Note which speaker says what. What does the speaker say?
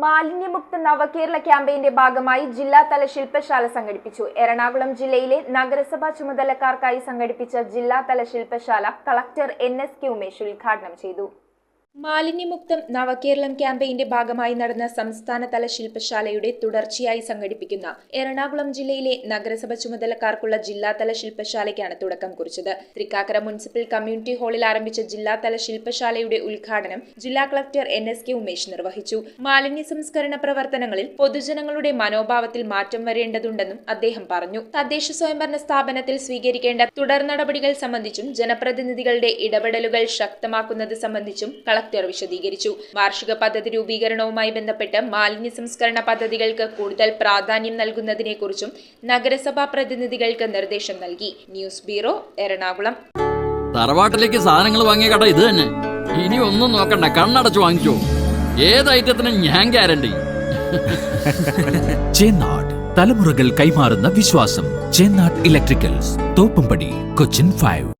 Speaker 1: മാലിന്യമുക്ത നവകേരള ക്യാമ്പയിന്റെ ഭാഗമായി ജില്ലാതല ശില്പശാല സംഘടിപ്പിച്ചു. എറണാകുളം ജില്ലയിലെ നഗരസഭാ ചുമതലക്കാർക്കായി സംഘടിപ്പിച്ച ജില്ലാതല ശില്പശാല കളക്ടർ NSK ഉമേഷ് ഉദ്ഘാടനം ചെയ്തു. മാലിന്യമുക്തം നവകേരളം ക്യാമ്പയിന്റെ ഭാഗമായി നടന്ന സംസ്ഥാനതല ശില്പശാലയുടെ തുടർച്ചയായി സംഘടിപ്പിക്കുന്ന എറണാകുളം ജില്ലയിലെ നഗരസഭ ചുമതലക്കാർക്കുള്ള ജില്ലാതല ശില്പശാലയ്ക്കാണ് തുടക്കം കുറിച്ചത്. തൃക്കാക്കര മുനിസിപ്പൽ കമ്മ്യൂണിറ്റി ഹാളിൽ ആരംഭിച്ച ജില്ലാതല ശില്പശാലയുടെ ഉദ്ഘാടനം ജില്ലാ കളക്ടർ NSK ഉമേഷ് നിർവഹിച്ചു. മാലിന്യ സംസ്കരണ പ്രവർത്തനങ്ങളിൽ പൊതുജനങ്ങളുടെ മനോഭാവത്തിൽ മാറ്റം വരേണ്ടതുണ്ടെന്നും അദ്ദേഹം പറഞ്ഞു. തദ്ദേശ സ്വയംഭരണ സ്ഥാപനത്തിൽ സ്വീകരിക്കേണ്ട തുടർ നടപടികൾ സംബന്ധിച്ചും ജനപ്രതിനിധികളുടെ ഇടപെടലുകൾ ശക്തമാക്കുന്നത് സംബന്ധിച്ചും കളക്ടർ വിശദീകരിച്ചു. വാർഷിക പദ്ധതി രൂപീകരണവുമായി ബന്ധപ്പെട്ട് മാലിന്യ സംസ്കരണ പദ്ധതികൾക്ക് കൂടുതൽ പ്രാധാന്യം നൽകുന്നതിനെക്കുറിച്ചും നഗരസഭാ പ്രതിനിധികൾക്ക് നിർദ്ദേശം നൽകി. News bureau, Ernakulam.
Speaker 2: തറവാട്ടിലേക്ക് സാധനങ്ങൾ വാങ്ങിയ കട ഇത് തന്നെ. ഇനി ഒന്നും നോക്കണ്ട, കണ്ണടച്ചു വാങ്ങിച്ചോ. ഏത് ഐറ്റത്തിനും ഞാൻ ഗ്യാരണ്ടി.
Speaker 3: ചേന്നാട്, തലമുറകൾ കൈമാറുന്ന വിശ്വാസം. ചേന്നാട് ഇലക്ട്രിക്കൽസ്, തോപ്പുംപടി, കൊച്ചിൻ 5.